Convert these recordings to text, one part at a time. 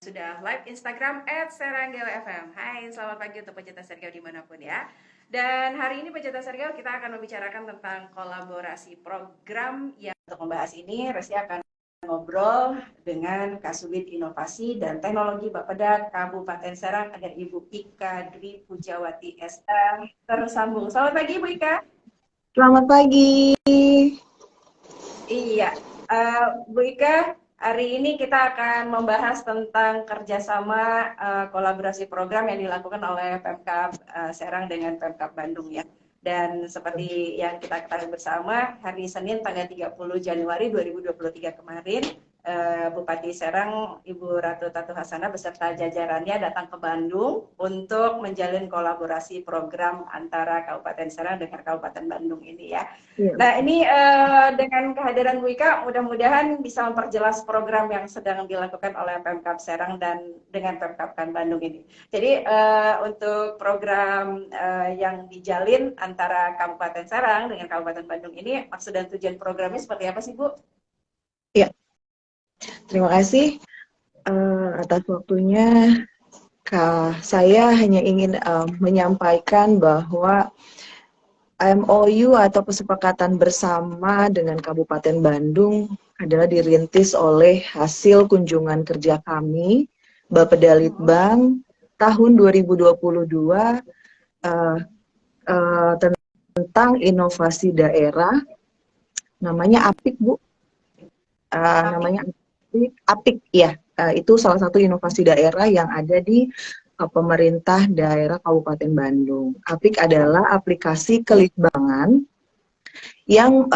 Sudah live Instagram @seranggawfm. Hai, selamat pagi untuk pecinta Sergio dimanapun ya. Dan hari ini pecinta Sergio kita akan membicarakan tentang kolaborasi program yang untuk membahas ini Resi akan ngobrol dengan Kasubit Inovasi dan Teknologi Bapeda Kabupaten Serang, ada Ibu Ika Dwi Pujawati SR tersambung. Selamat pagi Ibu Ika. Selamat pagi. Iya, Bu Ika, hari ini kita akan membahas tentang kerjasama kolaborasi program yang dilakukan oleh Pemkab Serang dengan Pemkab Bandung ya. Dan seperti yang kita ketahui bersama, hari Senin tanggal 30 Januari 2023 kemarin, Bupati Serang Ibu Ratu Tatu Hasanah beserta jajarannya datang ke Bandung untuk menjalin kolaborasi program antara Kabupaten Serang dengan Kabupaten Bandung ini ya. Ya. Nah ini dengan kehadiran Bu Ika mudah-mudahan bisa memperjelas program yang sedang dilakukan oleh Pemkab Serang dan dengan Pemkab Bandung ini. Jadi untuk program yang dijalin antara Kabupaten Serang dengan Kabupaten Bandung ini, maksud dan tujuan programnya seperti apa sih Bu? Ya, terima kasih atas waktunya. Saya hanya ingin menyampaikan bahwa MOU atau kesepakatan bersama dengan Kabupaten Bandung adalah dirintis oleh hasil kunjungan kerja kami, Bapeda Litbang, tahun 2022 tentang inovasi daerah, namanya APIK, Bu. Namanya APIK ya, itu salah satu inovasi daerah yang ada di pemerintah daerah Kabupaten Bandung. APIK adalah aplikasi kelitbangan yang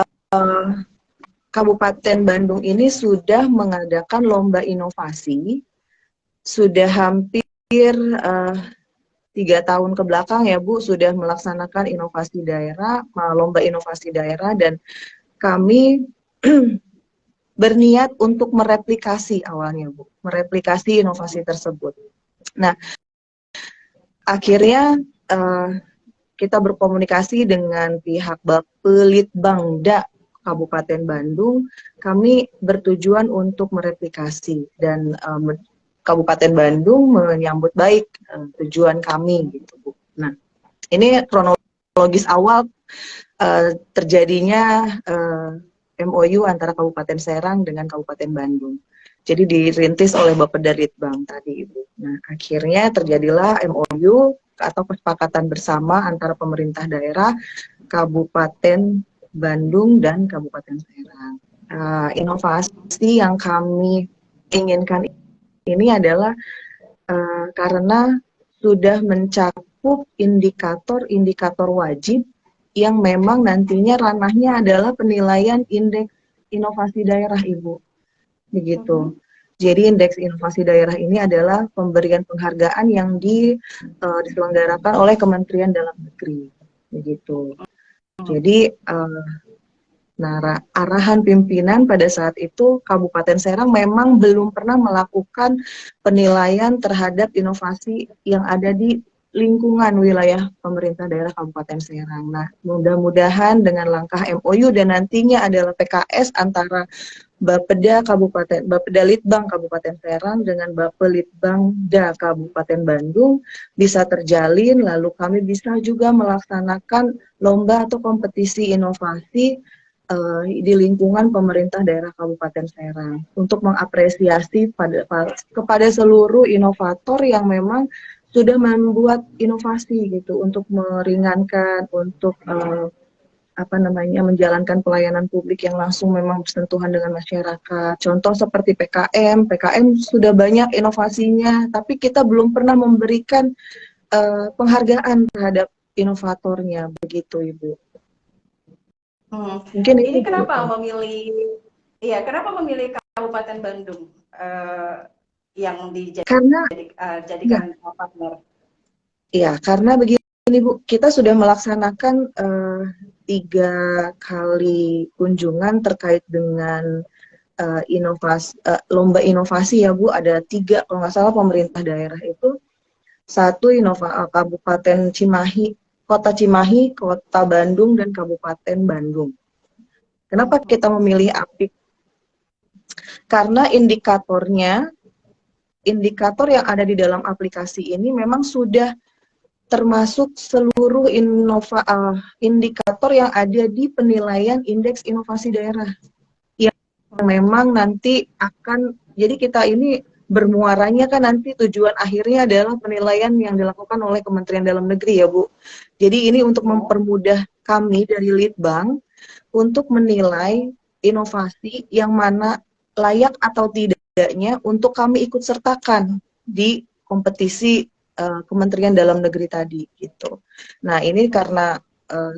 Kabupaten Bandung ini sudah mengadakan lomba inovasi, sudah hampir 3 tahun ke belakang ya Bu, sudah melaksanakan inovasi daerah, lomba inovasi daerah, dan kami berniat untuk mereplikasi awalnya Bu, mereplikasi inovasi tersebut. Nah, akhirnya kita berkomunikasi dengan pihak Bapelitbangda Kabupaten Bandung. Kami bertujuan untuk mereplikasi dan Kabupaten Bandung menyambut baik tujuan kami gitu Bu. Nah, ini kronologis awal terjadinya MOU antara Kabupaten Serang dengan Kabupaten Bandung. Jadi dirintis oleh Bapeda Litbang tadi Ibu. Nah, akhirnya terjadilah MOU atau kesepakatan bersama antara pemerintah daerah Kabupaten Bandung dan Kabupaten Serang. Inovasi yang kami inginkan ini adalah karena sudah mencakup indikator-indikator wajib yang memang nantinya ranahnya adalah penilaian indeks inovasi daerah Ibu. Begitu. Jadi indeks inovasi daerah ini adalah pemberian penghargaan yang diselenggarakan oleh Kementerian Dalam Negeri. Begitu. Jadi arahan pimpinan pada saat itu Kabupaten Serang memang belum pernah melakukan penilaian terhadap inovasi yang ada di lingkungan wilayah pemerintah daerah Kabupaten Serang. Nah, mudah-mudahan dengan langkah MOU dan nantinya adalah PKS antara Bapeda Litbang Kabupaten Serang dengan Bapelitbangda Kabupaten Bandung bisa terjalin, lalu kami bisa juga melaksanakan lomba atau kompetisi inovasi di lingkungan pemerintah daerah Kabupaten Serang untuk mengapresiasi kepada seluruh inovator yang memang sudah membuat inovasi gitu untuk meringankan, untuk menjalankan pelayanan publik yang langsung memang bersentuhan dengan masyarakat. Contoh seperti PKM sudah banyak inovasinya, tapi kita belum pernah memberikan penghargaan terhadap inovatornya, begitu Ibu. Mungkin ini kenapa memilih Kabupaten Bandung yang dijadikan partner? Iya, karena begini Bu, kita sudah melaksanakan 3 kali kunjungan terkait dengan lomba inovasi ya Bu. Ada 3 kalau nggak salah pemerintah daerah itu. 1 Kabupaten Cimahi, Kota Cimahi, Kota Bandung, dan Kabupaten Bandung. Kenapa kita memilih APIK? Karena indikatornya indikator yang ada di dalam aplikasi ini memang sudah termasuk seluruh indikator yang ada di penilaian indeks inovasi daerah yang memang nanti akan, jadi kita ini bermuaranya kan nanti tujuan akhirnya adalah penilaian yang dilakukan oleh Kementerian Dalam Negeri ya Bu. Jadi ini untuk mempermudah kami dari Litbang untuk menilai inovasi yang mana layak atau tidaknya untuk kami ikut sertakan di kompetisi Kementerian Dalam Negeri tadi gitu. Nah ini karena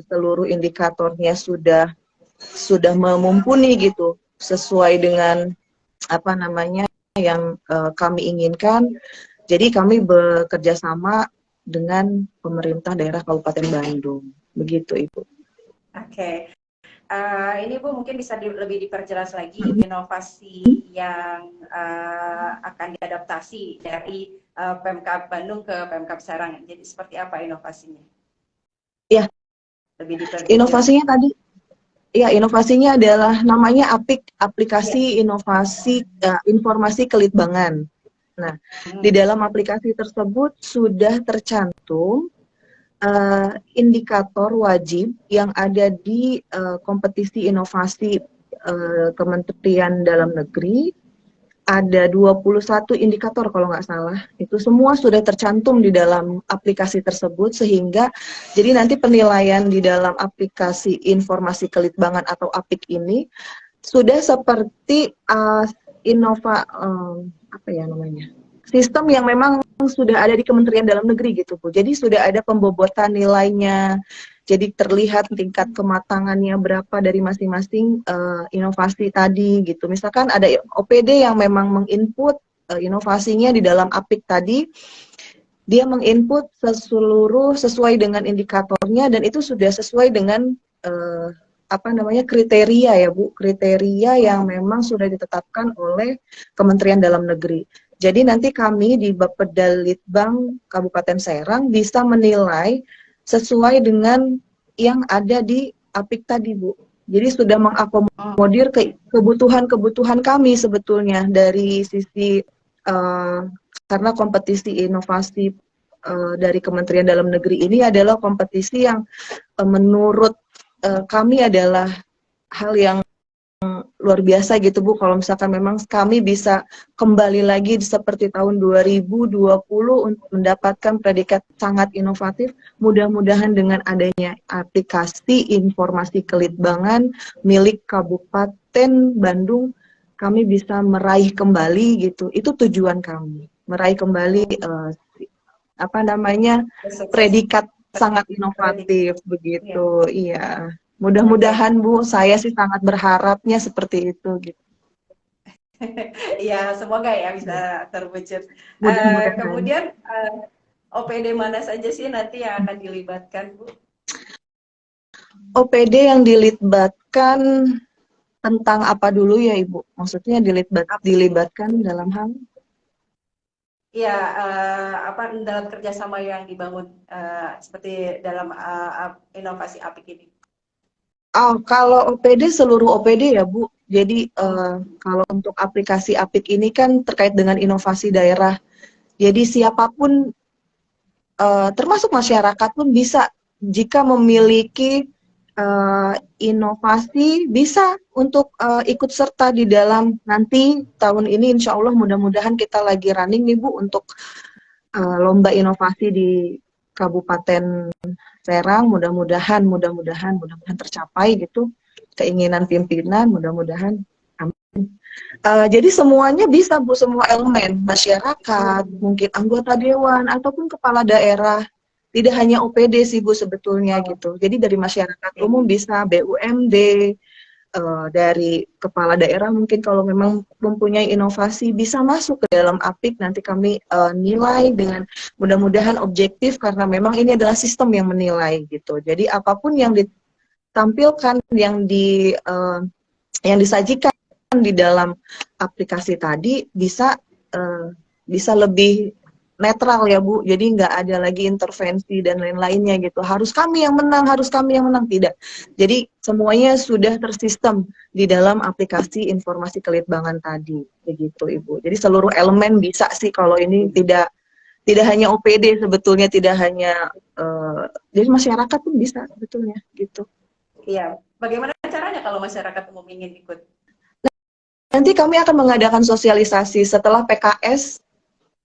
seluruh indikatornya sudah memumpuni gitu sesuai dengan apa namanya yang kami inginkan. Jadi kami bekerja sama dengan pemerintah daerah Kabupaten Bandung. Begitu Ibu. Oke. Ini Bu mungkin bisa lebih diperjelas lagi inovasi yang akan diadaptasi dari Pemkab Bandung ke Pemkab Serang. Jadi seperti apa inovasinya? Ya, lebih diperjelas. Inovasinya tadi, ya inovasinya adalah namanya aplikasi inovasi informasi kelitbangan. Nah, di dalam aplikasi tersebut sudah tercantum indikator wajib yang ada di kompetisi inovasi Kementerian Dalam Negeri. Ada 21 indikator kalau nggak salah. Itu semua sudah tercantum di dalam aplikasi tersebut sehingga jadi nanti penilaian di dalam aplikasi informasi kelitbangan atau APIK ini sudah seperti apa ya namanya? Sistem yang memang sudah ada di Kementerian Dalam Negeri gitu Bu. Jadi sudah ada pembobotan nilainya. Jadi terlihat tingkat kematangannya berapa dari masing-masing inovasi tadi gitu. Misalkan ada OPD yang memang menginput inovasinya di dalam APIK tadi, dia menginput sesuai dengan indikatornya dan itu sudah sesuai dengan apa namanya kriteria ya Bu, kriteria yang memang sudah ditetapkan oleh Kementerian Dalam Negeri. Jadi nanti kami di Bapeda Litbang Kabupaten Serang bisa menilai sesuai dengan yang ada di APIK tadi Bu. Jadi sudah mengakomodir kebutuhan-kebutuhan kami sebetulnya dari sisi karena kompetisi inovasi dari Kementerian Dalam Negeri ini adalah kompetisi yang menurut kami adalah hal yang luar biasa gitu Bu, kalau misalkan memang kami bisa kembali lagi seperti tahun 2020 untuk mendapatkan predikat sangat inovatif, mudah-mudahan dengan adanya aplikasi informasi kelitbangan milik Kabupaten Bandung, kami bisa meraih kembali gitu, itu tujuan kami, meraih kembali apa namanya, predikat sangat inovatif begitu, iya. Mudah-mudahan Bu, saya sih sangat berharapnya seperti itu gitu. Ya, semoga ya bisa terwujud. Kemudian OPD mana saja sih nanti yang akan dilibatkan Bu? OPD yang dilibatkan tentang apa dulu ya Ibu? Maksudnya dilibatkan dalam hal? Ya, apa dalam kerjasama yang dibangun seperti dalam inovasi APIK ini? Oh, kalau OPD seluruh OPD ya Bu. Jadi kalau untuk aplikasi APIK ini kan terkait dengan inovasi daerah. Jadi siapapun termasuk masyarakat pun bisa jika memiliki inovasi bisa untuk ikut serta di dalam nanti tahun ini insya Allah mudah-mudahan kita lagi running nih Bu untuk lomba inovasi di Kabupaten Serang, mudah-mudahan tercapai gitu keinginan pimpinan, mudah-mudahan amin. Jadi semuanya bisa Bu, semua elemen masyarakat, mungkin anggota dewan ataupun kepala daerah, tidak hanya OPD sih Bu sebetulnya gitu. Jadi dari masyarakat umum bisa BUMD, dari kepala daerah mungkin kalau memang mempunyai inovasi bisa masuk ke dalam APIK, nanti kami nilai dengan mudah-mudahan objektif karena memang ini adalah sistem yang menilai gitu. Jadi apapun yang ditampilkan, yang disajikan di dalam aplikasi tadi bisa lebih netral ya Bu, jadi nggak ada lagi intervensi dan lain-lainnya gitu. Harus kami yang menang, harus kami yang menang, tidak. Jadi semuanya sudah tersistem di dalam aplikasi informasi kelitbangan tadi, begitu Ibu. Jadi seluruh elemen bisa sih kalau ini tidak hanya OPD sebetulnya, tidak hanya jadi masyarakat pun bisa sebetulnya gitu. Iya, bagaimana caranya kalau masyarakat umum ingin ikut? Nanti kami akan mengadakan sosialisasi setelah PKS.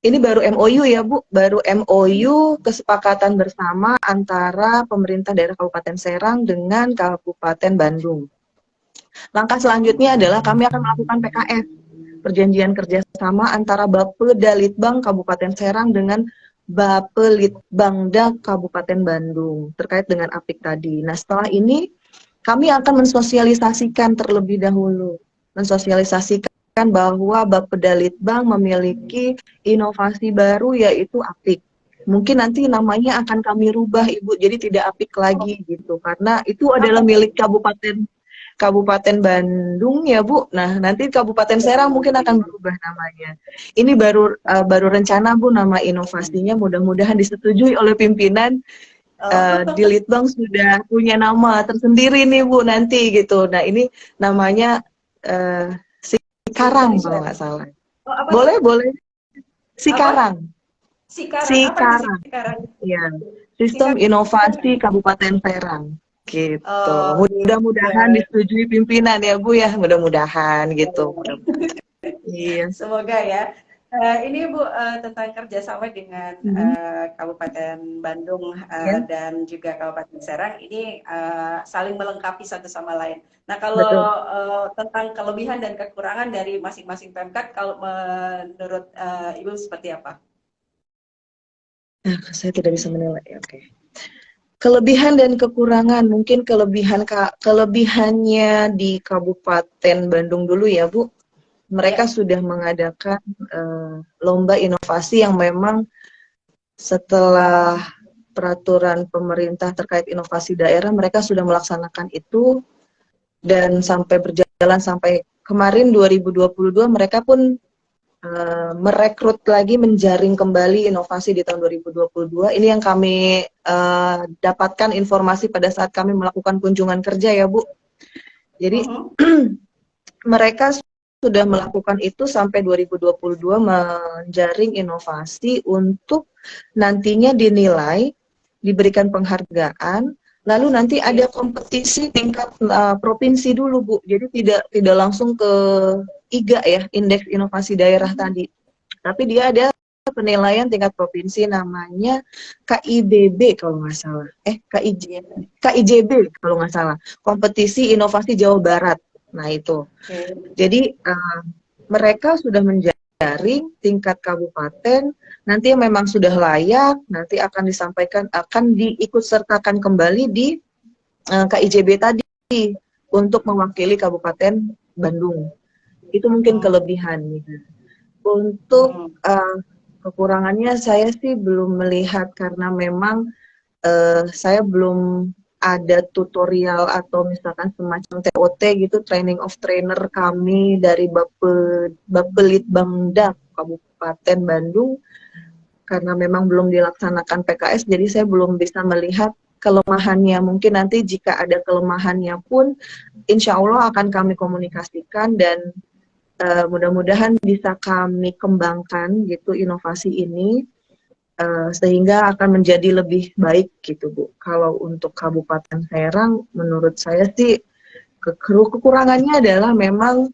Ini baru MOU ya Bu, baru MOU kesepakatan bersama antara pemerintah daerah Kabupaten Serang dengan Kabupaten Bandung. Langkah selanjutnya adalah kami akan melakukan PKS, perjanjian kerjasama antara Bapedalitbang Kabupaten Serang dengan Bapelitbangda Kabupaten Bandung terkait dengan APIK tadi. Nah setelah ini kami akan mensosialisasikan terlebih dahulu, mensosialisasikan bahwa Bapedalitbang memiliki inovasi baru yaitu APIK. Mungkin nanti namanya akan kami rubah Ibu, jadi tidak APIK lagi gitu, karena itu adalah milik Kabupaten Bandung ya Bu. Nah nanti Kabupaten Serang mungkin akan berubah namanya. Ini baru rencana Bu, nama inovasinya mudah-mudahan disetujui oleh pimpinan. Di Litbang sudah punya nama tersendiri nih Bu nanti gitu. Nah ini namanya Sikarang kalau nggak salah. Boleh. Sikarang. Sikarang. Ya. Sistem Inovasi Kabupaten Serang. Gitu. Mudah-mudahan disetujui pimpinan ya Bu ya. Mudah-mudahan gitu. Iya. Semoga ya. Ini Bu tentang kerjasama dengan Kabupaten Bandung dan juga Kabupaten Serang ini saling melengkapi satu sama lain. Nah kalau tentang kelebihan dan kekurangan dari masing-masing Pemkab, kalau menurut Ibu seperti apa? Nah, saya tidak bisa menilai. Oke. Kelebihan dan kekurangan, mungkin kelebihannya di Kabupaten Bandung dulu ya Bu. Mereka sudah mengadakan lomba inovasi yang memang setelah peraturan pemerintah terkait inovasi daerah, mereka sudah melaksanakan itu dan sampai berjalan sampai kemarin 2022 mereka pun merekrut lagi, menjaring kembali inovasi di tahun 2022. Ini yang kami dapatkan informasi pada saat kami melakukan kunjungan kerja ya Bu. Jadi mereka sudah melakukan itu sampai 2022, menjaring inovasi untuk nantinya dinilai, diberikan penghargaan, lalu nanti ada kompetisi tingkat provinsi dulu Bu. Jadi tidak langsung ke IGA ya, Indeks Inovasi Daerah tadi. Tapi dia ada penilaian tingkat provinsi namanya KIBB kalau nggak salah. KIJB kalau nggak salah. Kompetisi Inovasi Jawa Barat. Nah itu, jadi mereka sudah menjaring tingkat kabupaten, nanti yang memang sudah layak, nanti akan disampaikan, akan diikut sertakan kembali di KIJB tadi, untuk mewakili Kabupaten Bandung. Itu mungkin kelebihan. Gitu. Untuk kekurangannya saya sih belum melihat, karena memang saya belum ada tutorial atau misalkan semacam TOT gitu, training of trainer kami dari Bapelitbangda Kabupaten Bandung, karena memang belum dilaksanakan PKS, jadi saya belum bisa melihat kelemahannya. Mungkin nanti jika ada kelemahannya pun insya Allah akan kami komunikasikan dan mudah-mudahan bisa kami kembangkan gitu inovasi ini. Sehingga akan menjadi lebih baik gitu Bu. Kalau untuk Kabupaten Serang, menurut saya sih kekurangannya adalah memang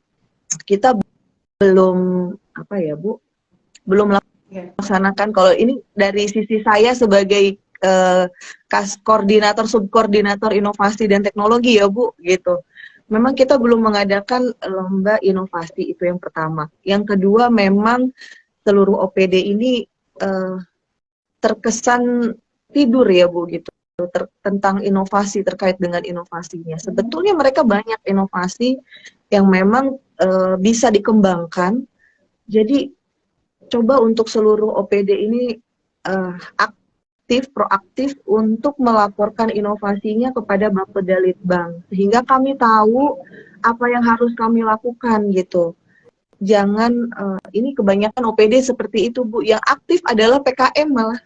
kita belum belum melaksanakan. Kalau ini dari sisi saya sebagai koordinator subkoordinator inovasi dan teknologi ya Bu gitu. Memang kita belum mengadakan lomba inovasi, itu yang pertama. Yang kedua memang seluruh OPD ini terkesan tidur ya Bu gitu, tentang inovasi, terkait dengan inovasinya. Sebetulnya mereka banyak inovasi yang memang bisa dikembangkan. Jadi coba untuk seluruh OPD ini proaktif untuk melaporkan inovasinya kepada Bapedalitbang, sehingga kami tahu apa yang harus kami lakukan gitu. jangan ini kebanyakan OPD seperti itu Bu, yang aktif adalah PKM malah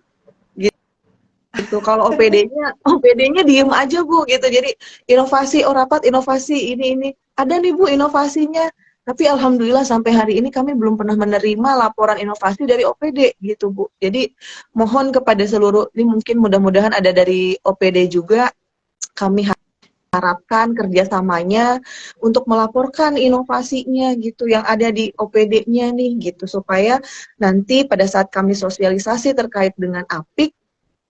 gitu. Kalau OPD-nya diem aja Bu gitu. Jadi inovasi rapat, inovasi ini ada nih Bu inovasinya. Tapi alhamdulillah sampai hari ini kami belum pernah menerima laporan inovasi dari OPD gitu Bu. Jadi mohon kepada seluruh, ini mungkin mudah-mudahan ada dari OPD juga, kami harapkan kerjasamanya untuk melaporkan inovasinya gitu yang ada di OPD-nya nih gitu, supaya nanti pada saat kami sosialisasi terkait dengan APIK,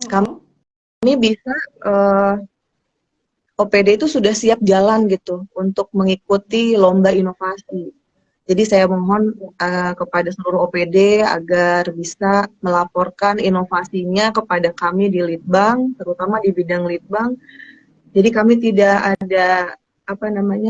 kami bisa OPD itu sudah siap jalan gitu untuk mengikuti lomba inovasi. Jadi saya mohon kepada seluruh OPD agar bisa melaporkan inovasinya kepada kami di Litbang, terutama di bidang Litbang. Jadi kami tidak ada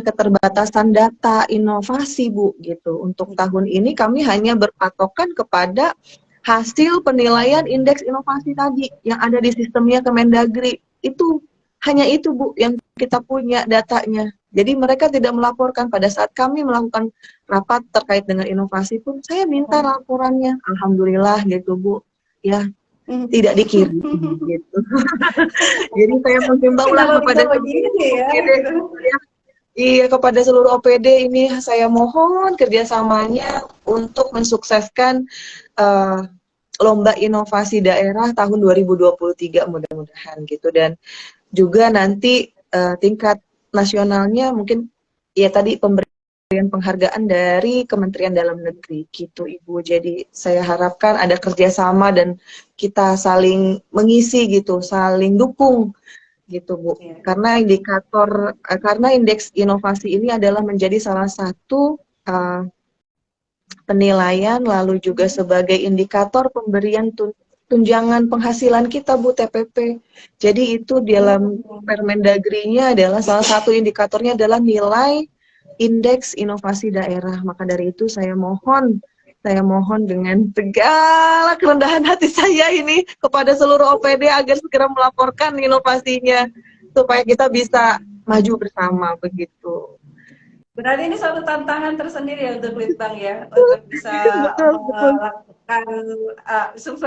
keterbatasan data inovasi Bu gitu. Untuk tahun ini kami hanya berpatokan kepada hasil penilaian indeks inovasi tadi yang ada di sistemnya Kemendagri. Itu hanya itu Bu yang kita punya datanya. Jadi mereka tidak melaporkan. Pada saat kami melakukan rapat terkait dengan inovasi pun saya minta laporannya. Alhamdulillah gitu Bu. Ya, tidak dikirim gitu. Jadi saya menghimbaulah kepada kepada seluruh OPD ini, saya mohon kerjasamanya untuk mensukseskan lomba inovasi daerah tahun 2023 mudah-mudahan gitu. Dan juga nanti tingkat nasionalnya mungkin ya tadi pemberian penghargaan dari Kementerian Dalam Negeri gitu Ibu. Jadi saya harapkan ada kerjasama dan kita saling mengisi gitu, saling dukung gitu Bu. Karena indeks inovasi ini adalah menjadi salah satu penilaian, lalu juga sebagai indikator pemberian tunjangan penghasilan kita Bu, TPP. Jadi itu dalam Permendagri-nya adalah salah satu indikatornya adalah nilai indeks inovasi daerah. Maka dari itu saya mohon dengan segala kerendahan hati saya ini kepada seluruh OPD agar segera melaporkan inovasinya supaya kita bisa maju bersama begitu. Berarti ini suatu tantangan tersendiri ya untuk Litbang ya, untuk bisa melakukan,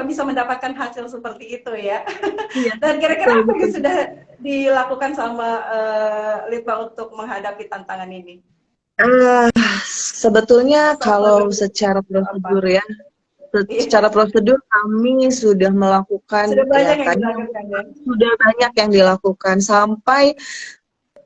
bisa mendapatkan hasil seperti itu ya. Iya, dan kira-kira apa yang sudah dilakukan sama Litbang untuk menghadapi tantangan ini? Sebetulnya kalau secara prosedur ya, secara prosedur kami sudah melakukan sudah banyak yang dilakukan sampai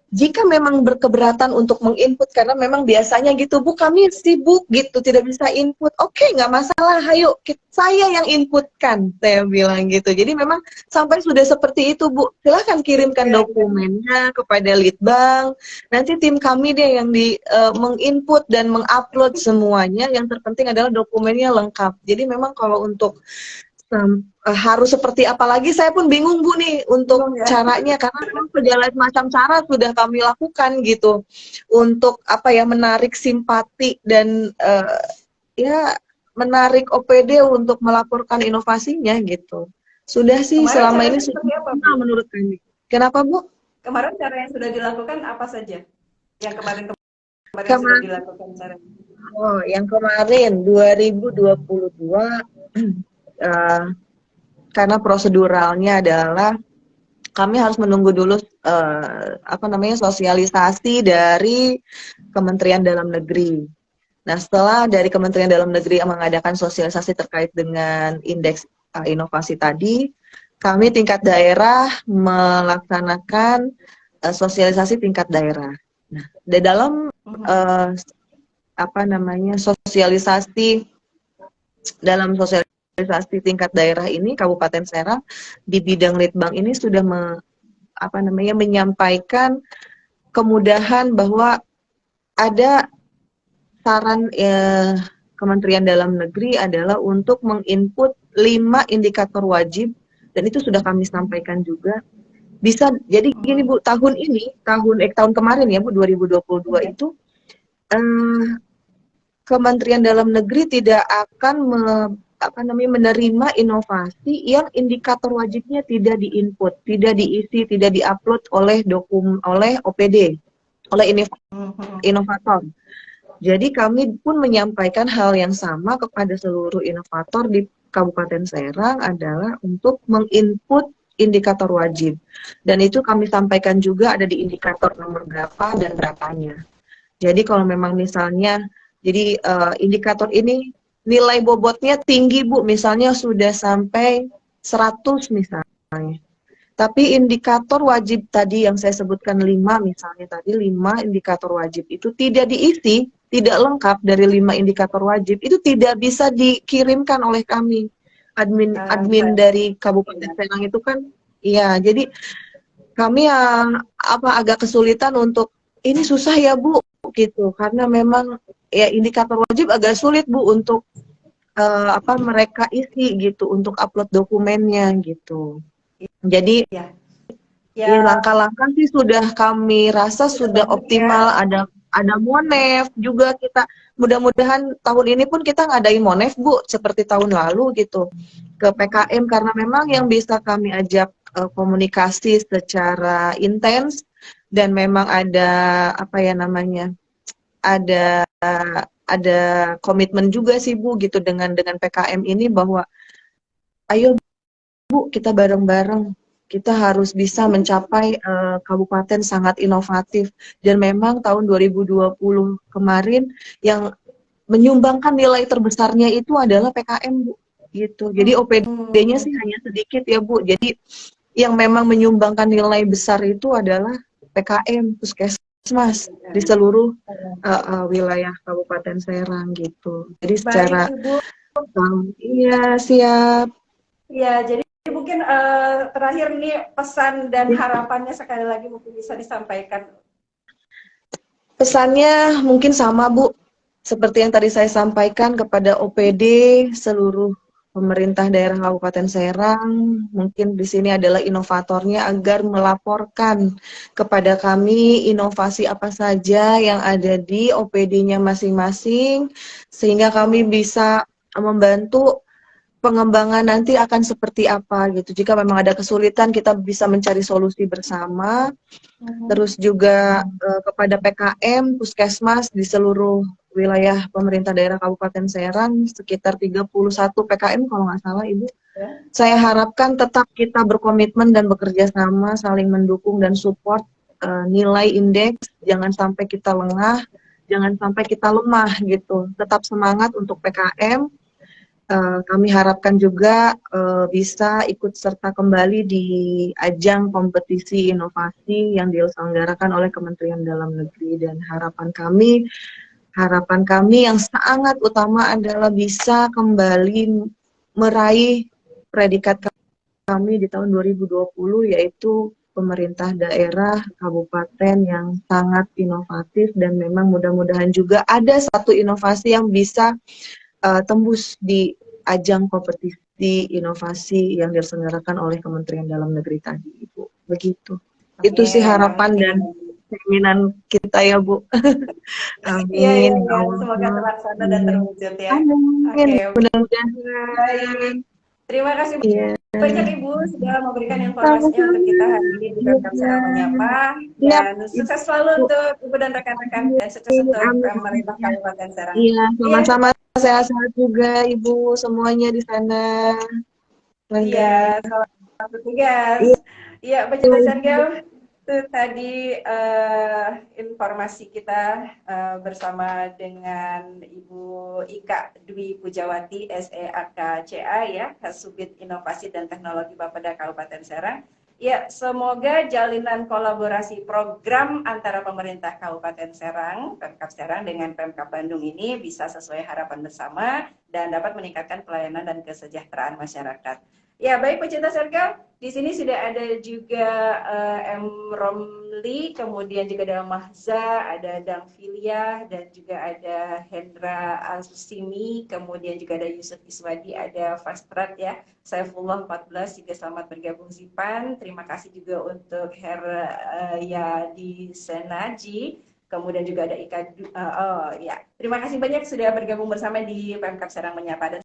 jika memang berkeberatan untuk menginput karena memang biasanya gitu Bu, kami sibuk gitu tidak bisa input, oke, nggak masalah, ayo saya yang inputkan, saya bilang gitu. Jadi memang sampai sudah seperti itu Bu, silahkan kirimkan dokumennya kepada Litbang, nanti tim kami deh yang menginput dan mengupload semuanya, yang terpenting adalah dokumennya lengkap. Jadi memang kalau untuk harus seperti apa lagi, saya pun bingung Bu nih untuk caranya, karena segala macam cara sudah kami lakukan gitu untuk menarik simpati dan menarik OPD untuk melaporkan inovasinya gitu. Sudah sih selama ini sudah menurut kami. Kenapa Bu? Kemarin cara yang sudah dilakukan apa saja? Yang kemarin sudah dilakukan caranya? Oh, yang kemarin 2022 karena proseduralnya adalah kami harus menunggu dulu sosialisasi dari Kementerian Dalam Negeri. Nah, setelah dari Kementerian Dalam Negeri mengadakan sosialisasi terkait dengan indeks inovasi tadi, kami tingkat daerah melaksanakan sosialisasi tingkat daerah. Nah, di dalam sosialisasi tingkat daerah ini, Kabupaten Serang di bidang Litbang ini sudah menyampaikan kemudahan bahwa ada saran Kementerian Dalam Negeri adalah untuk menginput 5 indikator wajib, dan itu sudah kami sampaikan juga. Bisa jadi gini Bu, tahun kemarin ya Bu, 2022 itu Kementerian Dalam Negeri tidak akan menerima inovasi yang indikator wajibnya tidak diinput, tidak diisi, tidak diupload oleh OPD, oleh inovator. Jadi kami pun menyampaikan hal yang sama kepada seluruh inovator di Kabupaten Serang adalah untuk menginput indikator wajib. Dan itu kami sampaikan juga ada di indikator nomor berapa dan berapanya. Jadi kalau memang misalnya, jadi indikator ini nilai bobotnya tinggi Bu, misalnya sudah sampai 100 misalnya. Tapi indikator wajib tadi yang saya sebutkan 5 misalnya tadi 5 indikator wajib itu tidak diisi, tidak lengkap dari 5 indikator wajib itu tidak bisa dikirimkan oleh kami. Admin dari Kabupaten Serang itu kan iya, jadi kami agak kesulitan untuk ini susah ya Bu gitu karena memang ya indikator wajib agak sulit Bu untuk mereka isi gitu untuk upload dokumennya gitu. Jadi Ya. ya langkah-langkah sih sudah kami rasa sudah optimal. Ya. Ada Monef juga kita. Mudah-mudahan tahun ini pun kita ngadain Monef Bu seperti tahun lalu gitu ke PKM karena memang yang bisa kami ajak komunikasi secara intens dan memang ada apa ya namanya ada komitmen juga sih Bu gitu dengan PKM ini bahwa ayo Bu kita bareng-bareng kita harus bisa mencapai kabupaten sangat inovatif dan memang tahun 2020 kemarin yang menyumbangkan nilai terbesarnya itu adalah PKM Bu gitu. Jadi OPD-nya sih hanya sedikit ya Bu. Jadi yang memang menyumbangkan nilai besar itu adalah PKM Puskesmas di seluruh wilayah Kabupaten Serang gitu. Jadi secara iya siap. Ya, jadi mungkin terakhir nih pesan dan harapannya sekali lagi mungkin bisa disampaikan. Pesannya mungkin sama Bu, seperti yang tadi saya sampaikan kepada OPD seluruh pemerintah daerah Kabupaten Serang, mungkin di sini adalah inovatornya agar melaporkan kepada kami inovasi apa saja yang ada di OPD-nya masing-masing, sehingga kami bisa membantu pengembangan nanti akan seperti apa gitu. Jika memang ada kesulitan, kita bisa mencari solusi bersama. Terus juga kepada PKM, Puskesmas di seluruh wilayah pemerintah daerah Kabupaten Serang, sekitar 31 PKM kalau nggak salah Ibu. Saya harapkan tetap kita berkomitmen dan bekerja sama, saling mendukung dan support nilai indeks, jangan sampai kita lengah, jangan sampai kita lemah gitu. Tetap semangat untuk PKM. Kami harapkan juga bisa ikut serta kembali di ajang kompetisi inovasi yang diselenggarakan oleh Kementerian Dalam Negeri dan harapan kami yang sangat utama adalah bisa kembali meraih predikat kami di tahun 2020 yaitu pemerintah daerah kabupaten yang sangat inovatif dan memang mudah-mudahan juga ada satu inovasi yang bisa tembus di ajang kompetisi inovasi yang diselenggarakan oleh Kementerian Dalam Negeri tadi, Ibu. Begitu. Amin. Itu sih harapan dan keinginan kita ya, Bu. Amin. Iya. Semoga terlaksana dan terwujud ya. Amin. Mudah-mudahan. Baik. Terima kasih banyak Ibu sudah memberikan informasinya untuk kita hari ini di Pemkab Serang Menyapa dan sukses selalu untuk Ibu dan rekan-rekan dan sukses untuk pemerintah Kabupaten Serang. Iya, sama-sama sehat-sehat juga Ibu semuanya di sana. Iya, selamat bertugas. Iya, Pecinta Sergel, itu tadi informasi kita bersama dengan Ibu Ika Dwi Pujawati, SEAKCA ya, Kasubit Inovasi dan Teknologi Bapeda Kabupaten Serang. Ya, semoga jalinan kolaborasi program antara pemerintah Kabupaten Serang, Pemkab Serang dengan Pemkab Bandung ini bisa sesuai harapan bersama dan dapat meningkatkan pelayanan dan kesejahteraan masyarakat. Ya, baik pecinta Sergel, di sini sudah ada juga M. Romli, kemudian juga ada Mahza, ada Dang Filia, dan juga ada Hendra Al-Susimi, kemudian juga ada Yusuf Iswadi, ada Fastrat ya, Saifullah 14 juga selamat bergabung Zipan. Terima kasih juga untuk Yadi Senaji, kemudian juga ada Ika. Terima kasih banyak sudah bergabung bersama di Pemkab Serang Menyapa. Dan